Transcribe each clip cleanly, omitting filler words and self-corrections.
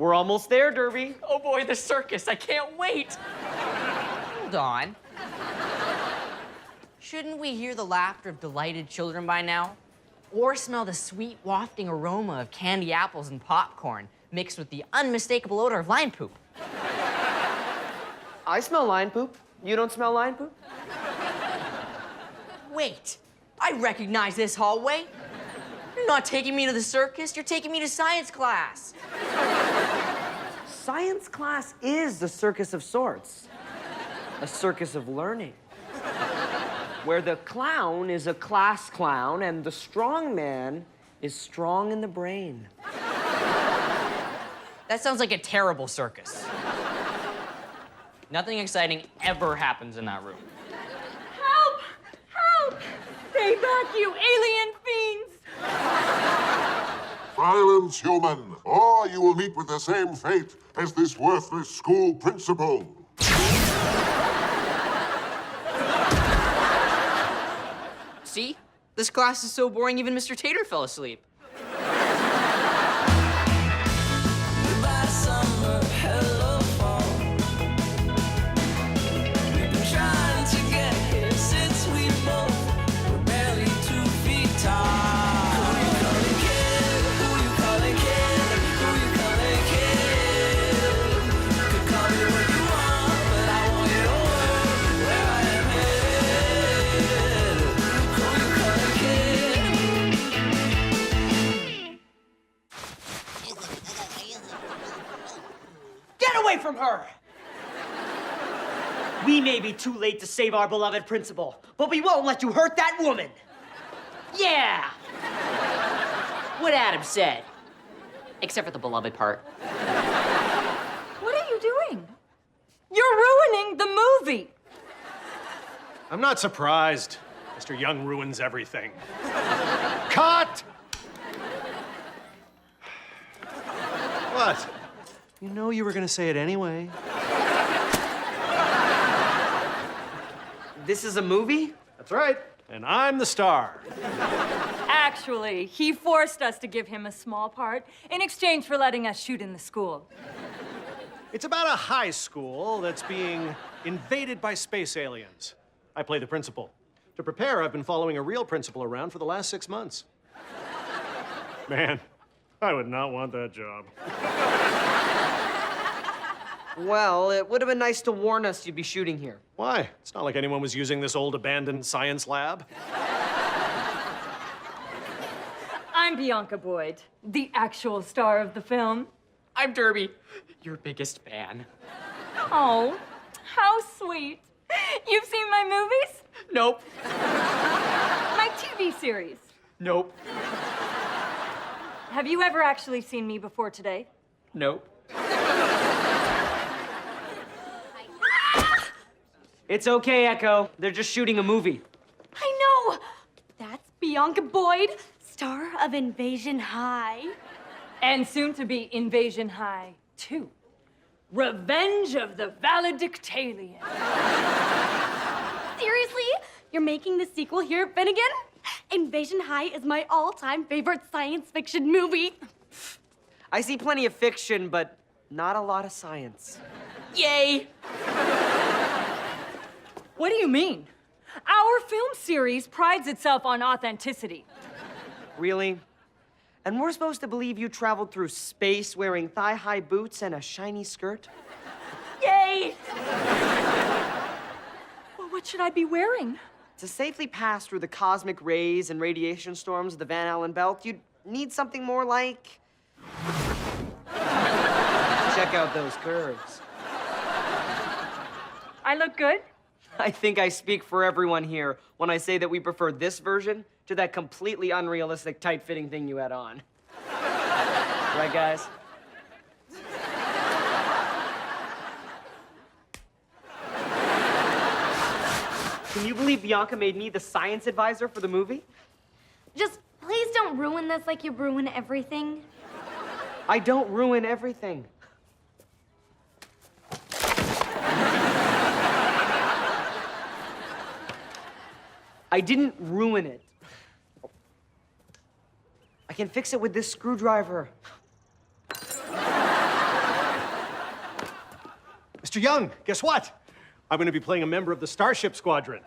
We're almost there, Derby. Oh boy, the circus. I can't wait. Hold on. Shouldn't we hear the laughter of delighted children by now? Or smell the sweet wafting aroma of candy apples and popcorn mixed with the unmistakable odor of lion poop? I smell lion poop. You don't smell lion poop? Wait, I recognize this hallway. You're not taking me to the circus, you're taking me to science class. Science class is a circus of sorts. A circus of learning. Where the clown is a class clown and the strong man is strong in the brain. That sounds like a terrible circus. Nothing exciting ever happens in that room. Help! Help! Stay back, you alien fiends! Silence, human, or you will meet with the same fate as this worthless school principal. See? This class is so boring, even Mr. Tater fell asleep. From her. We may be too late to save our beloved principal, but we won't let you hurt that woman. Yeah! What Adam said. Except for the beloved part. What are you doing? You're ruining the movie. I'm not surprised. Mr. Young ruins everything. Cut! What? You know you were gonna say it anyway. This is a movie? That's right. And I'm the star. Actually, he forced us to give him a small part in exchange for letting us shoot in the school. It's about a high school that's being invaded by space aliens. I play the principal. To prepare, I've been following a real principal around for the last 6 months. Man, I would not want that job. Well, it would have been nice to warn us you'd be shooting here. Why? It's not like anyone was using this old abandoned science lab. I'm Bianca Boyd, the actual star of the film. I'm Derby, your biggest fan. Oh, how sweet. You've seen my movies? Nope. My TV series? Nope. Have you ever actually seen me before today? Nope. It's okay, Echo. They're just shooting a movie. I know! That's Bianca Boyd, star of Invasion High. And soon to be Invasion High 2. Revenge of the Valedictalian. Seriously? You're making the sequel here at Finnegan? Invasion High is my all-time favorite science fiction movie. I see plenty of fiction, but not a lot of science. Yay! What do you mean? Our film series prides itself on authenticity. Really? And we're supposed to believe you traveled through space wearing thigh-high boots and a shiny skirt? Yay! Well, what should I be wearing? To safely pass through the cosmic rays and radiation storms of the Van Allen belt, you'd need something more like... Check out those curves. I look good? I think I speak for everyone here when I say that we prefer this version to that completely unrealistic tight-fitting thing you had on. Right, guys? Can you believe Bianca made me the science advisor for the movie? Just please don't ruin this like you ruin everything. I don't ruin everything. I didn't ruin it. I can fix it with this screwdriver. Mr. Young, guess what? I'm going to be playing a member of the Starship Squadron.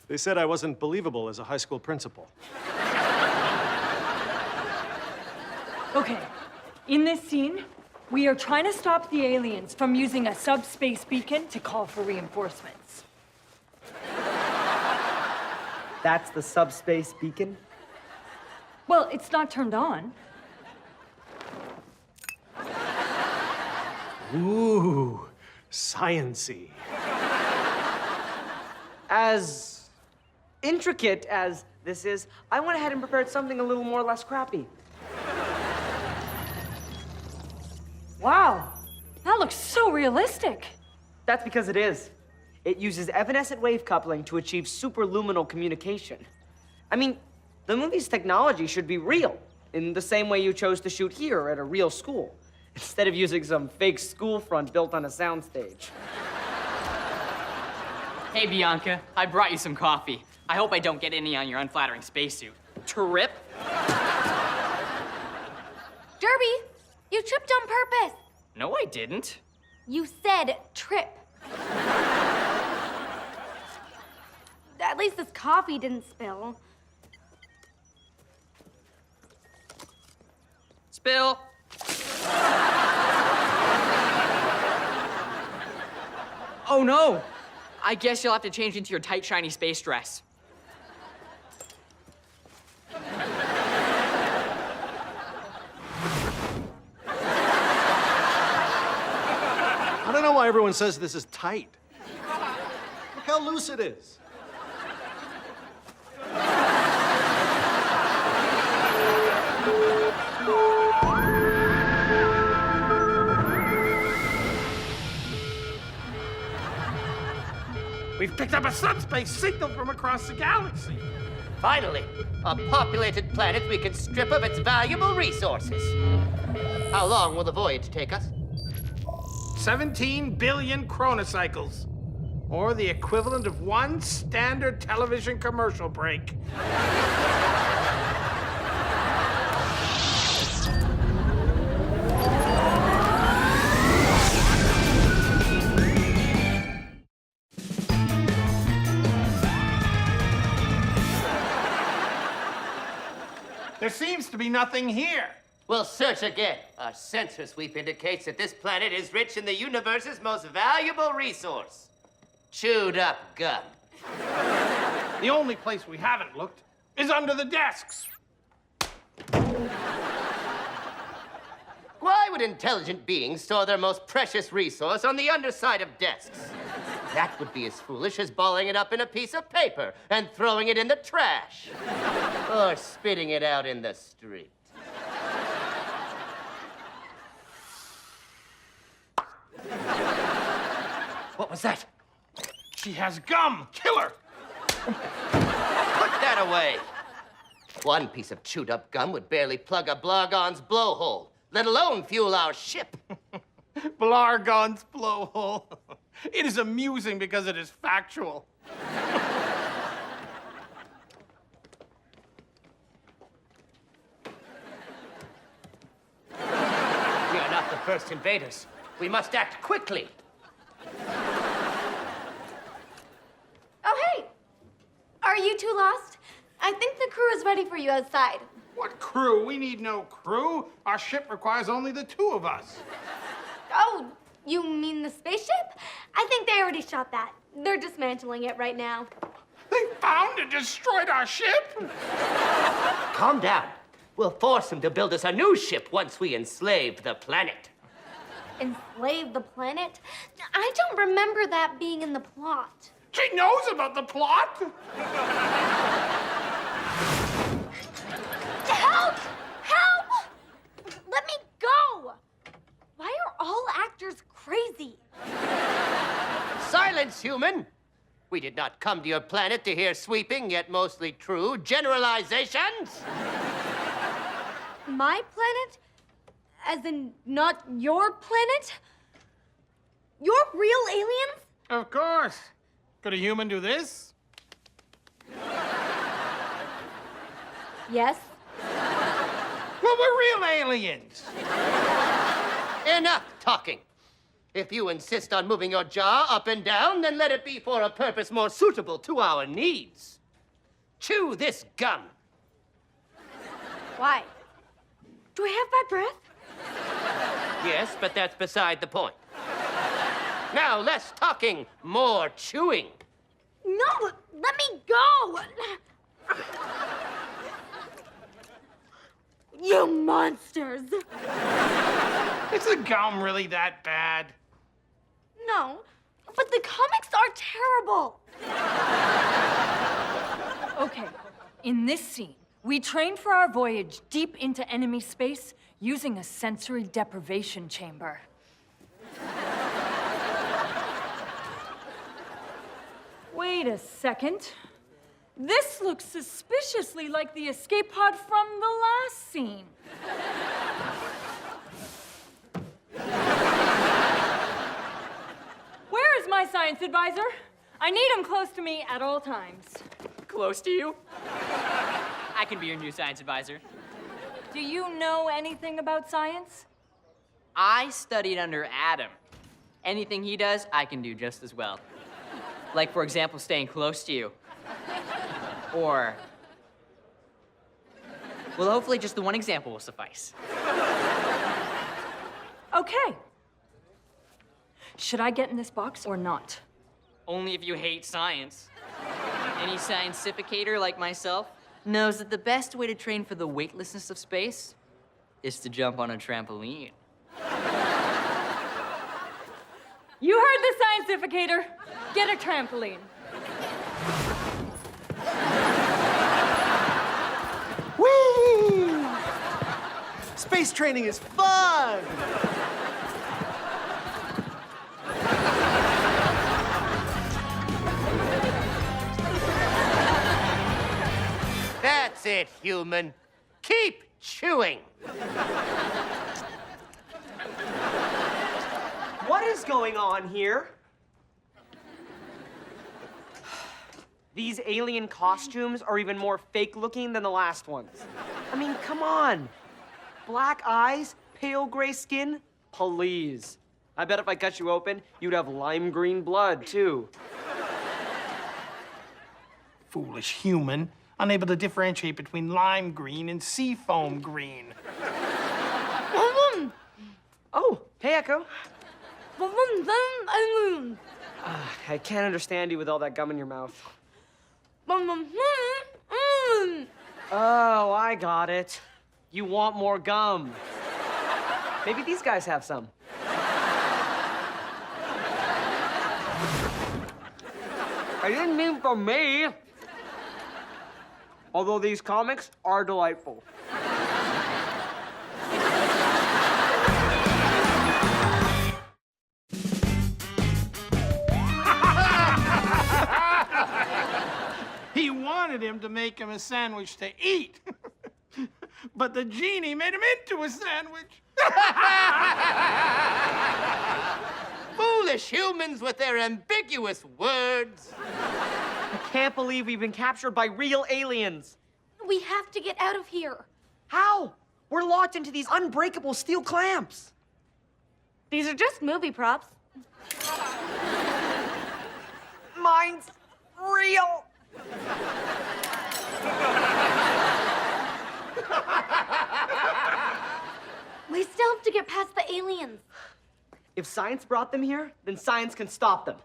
They said I wasn't believable as a high school principal. Okay, in this scene, we are trying to stop the aliens from using a subspace beacon to call for reinforcements. That's the subspace beacon? Well, it's not turned on. Ooh, science-y. As intricate as this is, I went ahead and prepared something a little more less crappy. Wow, that looks so realistic. That's because it is. It uses evanescent wave coupling to achieve superluminal communication. I mean, the movie's technology should be real, in the same way you chose to shoot here at a real school, instead of using some fake school front built on a soundstage. Hey, Bianca, I brought you some coffee. I hope I don't get any on your unflattering spacesuit. Trip? Derby, you tripped on purpose. No, I didn't. You said trip. At least this coffee didn't spill. Spill. Oh no! I guess you'll have to change into your tight, shiny space dress. I don't know why everyone says this is tight. Look how loose it is. We've picked up a subspace signal from across the galaxy. Finally, a populated planet we can strip of its valuable resources. How long will the voyage take us? 17 billion chronocycles, or the equivalent of one standard television commercial break. There seems to be nothing here. We'll search again. Our sensor sweep indicates that this planet is rich in the universe's most valuable resource. Chewed up gum. The only place we haven't looked is under the desks. Why would intelligent beings store their most precious resource on the underside of desks? That would be as foolish as balling it up in a piece of paper and throwing it in the trash. Or spitting it out in the street. What was that? She has gum. Kill her. Put that away. One piece of chewed up gum would barely plug a Blargon's blowhole, let alone fuel our ship. Blargon's blowhole. It is amusing because it is factual. We are not the first invaders. We must act quickly. Oh, hey! Are you two lost? I think the crew is ready for you outside. What crew? We need no crew. Our ship requires only the two of us. Oh, you mean the spaceship? I think they already shot that. They're dismantling it right now. They found and destroyed our ship? Calm down. We'll force them to build us a new ship once we enslave the planet. Enslave the planet? I don't remember that being in the plot. She knows about the plot. Help! Help! Let me go! Why are all actors crazy? Silence, human! We did not come to your planet to hear sweeping yet mostly true generalizations. My planet? As in, not your planet? You're real aliens? Of course. Could a human do this? Yes. Well, we're real aliens. Enough talking. If you insist on moving your jaw up and down, then let it be for a purpose more suitable to our needs. Chew this gum. Why? Do I have bad breath? Yes, but that's beside the point. Now, less talking, more chewing. No, let me go! You monsters! Is the gum really that bad? No, but the comics are terrible. Okay, in this scene, we train for our voyage deep into enemy space using a sensory deprivation chamber. Wait a second. This looks suspiciously like the escape pod from the last scene. Where is my science advisor? I need him close to me at all times. Close to you? I can be your new science advisor. Do you know anything about science? I studied under Adam. Anything he does, I can do just as well. Like, for example, staying close to you. Or... well, hopefully just the one example will suffice. Okay. Should I get in this box or not? Only if you hate science. Any scientificator like myself knows that the best way to train for the weightlessness of space is to jump on a trampoline. You heard the scientificator. Get a trampoline. Whee! Space training is fun! That's it, human. Keep chewing. What is going on here? These alien costumes are even more fake-looking than the last ones. I mean, come on. Black eyes, pale gray skin, please. I bet if I cut you open, you'd have lime green blood, too. Foolish human, unable to differentiate between lime green and seafoam green. Oh, hey, Echo. I can't understand you with all that gum in your mouth. Oh, I got it. You want more gum. Maybe these guys have some. I didn't mean for me. Although these comics are delightful. He wanted him to make him a sandwich to eat. But the genie made him into a sandwich. Foolish humans with their ambiguous words. I can't believe we've been captured by real aliens. We have to get out of here. How? We're locked into these unbreakable steel clamps. These are just movie props. Mine's real. We still have to get past the aliens. If science brought them here, then science can stop them.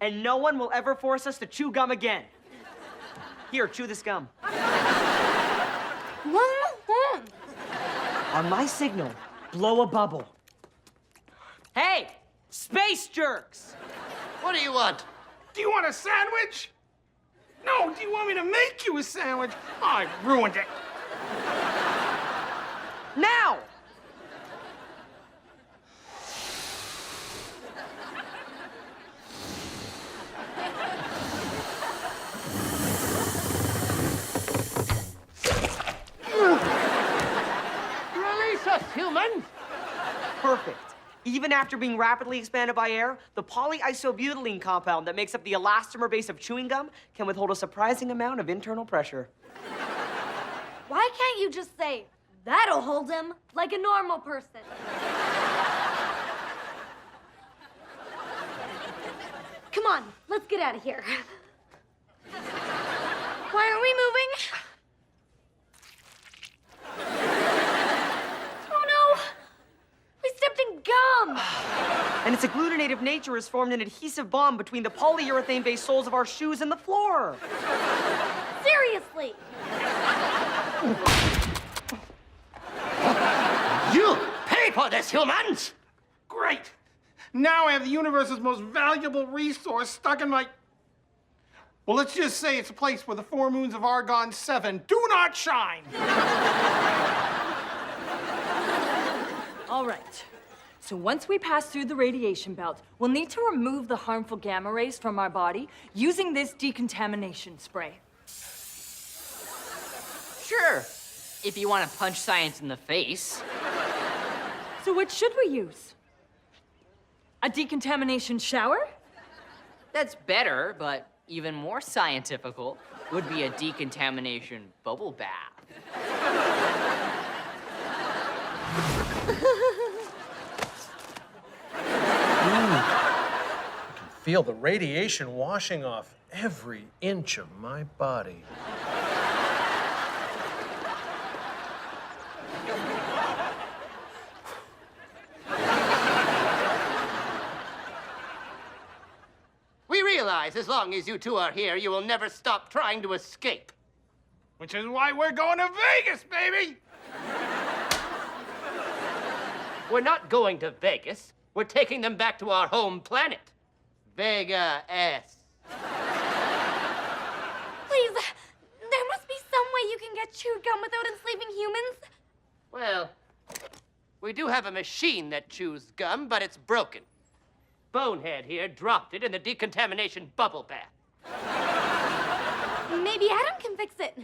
And no one will ever force us to chew gum again. Here, chew this gum. On my signal, blow a bubble. Hey, space jerks! What do you want? Do you want a sandwich? No, do you want me to make you a sandwich? Oh, I ruined it. Now! Release us, human! Perfect. Even after being rapidly expanded by air, the polyisobutylene compound that makes up the elastomer base of chewing gum can withhold a surprising amount of internal pressure. Why can't you just say, that'll hold him, like a normal person? on, let's get out of here. Why aren't we moving? Oh no! We stepped in gum! And its agglutinative nature has formed an adhesive bond between the polyurethane-based soles of our shoes and the floor. Seriously! You pay for this, humans! Great! Now I have the universe's most valuable resource stuck in my... Well, let's just say it's a place where the 4 moons of Argon 7 do not shine. All right. So once we pass through the radiation belt, we'll need to remove the harmful gamma rays from our body using this decontamination spray. Sure, if you want to punch science in the face. So what should we use? A decontamination shower? That's better, but even more scientifical would be a decontamination bubble bath. Feel the radiation washing off every inch of my body. We realize as long as you two are here, you will never stop trying to escape. Which is why we're going to Vegas, baby! We're not going to Vegas. We're taking them back to our home planet. Vega-S. Please, there must be some way you can get chewed gum without enslaving humans. Well, we do have a machine that chews gum, but it's broken. Bonehead here dropped it in the decontamination bubble bath. Maybe Adam can fix it.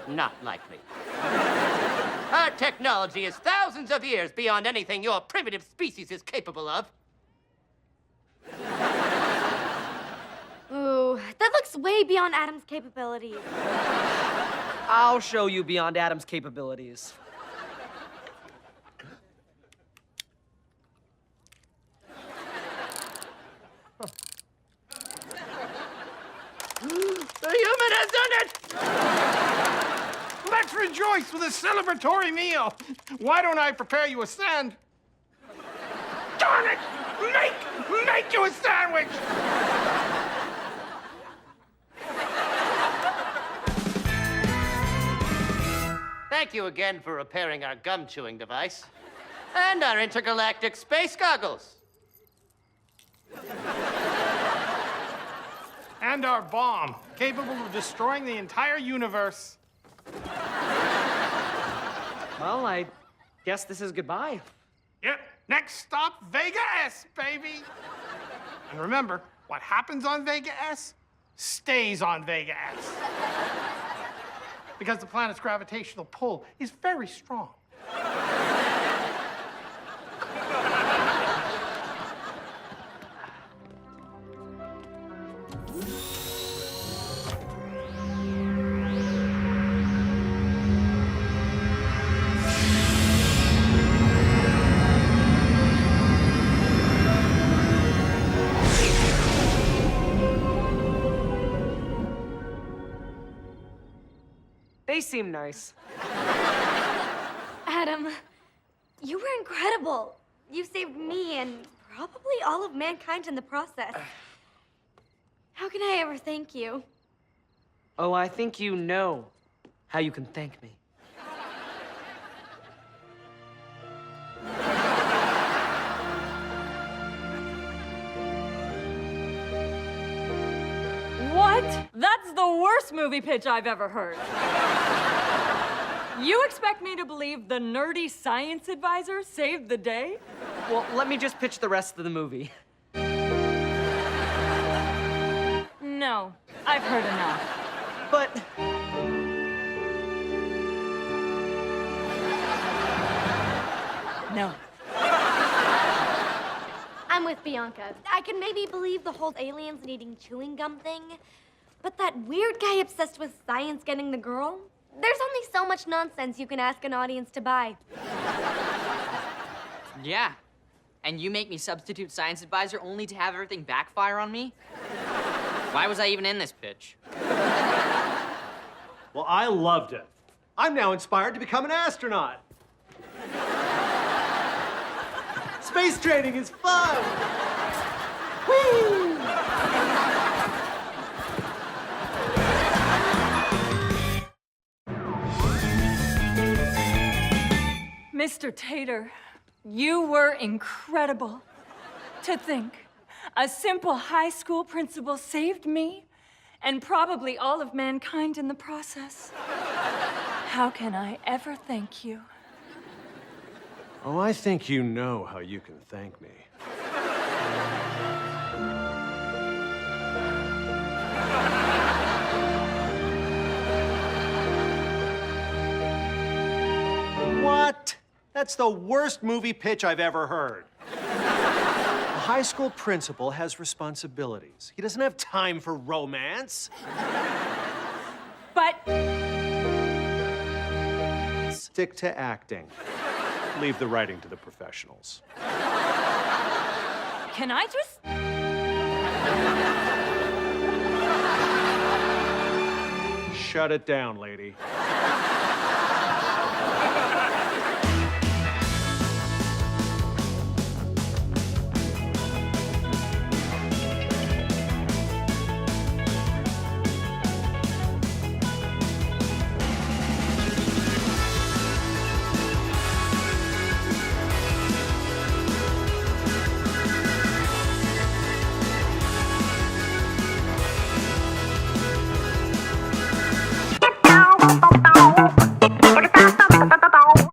Not likely. Our technology is thousands of years beyond anything your primitive species is capable of. Ooh, that looks way beyond Adam's capabilities. I'll show you beyond Adam's capabilities. The human has done it! Let's rejoice with a celebratory meal. Why don't I prepare you a sand? Darn it! Make you a sandwich! Thank you again for repairing our gum chewing device. And our intergalactic space goggles. And our bomb, capable of destroying the entire universe. Well, I guess this is goodbye. Yep, next stop, Vega-S, baby. And remember, what happens on Vega-S stays on Vega-S. Because the planet's gravitational pull is very strong. They seem nice. Adam, you were incredible. You saved me and probably all of mankind in the process. How can I ever thank you? Oh, I think you know how you can thank me. What? That's the worst movie pitch I've ever heard. You expect me to believe the nerdy science advisor saved the day? Well, let me just pitch the rest of the movie. No, I've heard enough. But No. I'm with Bianca. I can maybe believe the whole aliens needing chewing gum thing, but that weird guy obsessed with science getting the girl? There's only so much nonsense you can ask an audience to buy. Yeah, And you make me substitute science advisor only to have everything backfire on me? Why was I even in this pitch? Well, I loved it. I'm now inspired to become an astronaut. Space training is fun! Whee! Mr. Tater, you were incredible. To think, a simple high school principal saved me and probably all of mankind in the process. How can I ever thank you? Oh, I think you know how you can thank me. What? That's the worst movie pitch I've ever heard. A high school principal has responsibilities. He doesn't have time for romance. But Stick to acting. Leave the writing to the professionals. can I just... Shut it down, lady.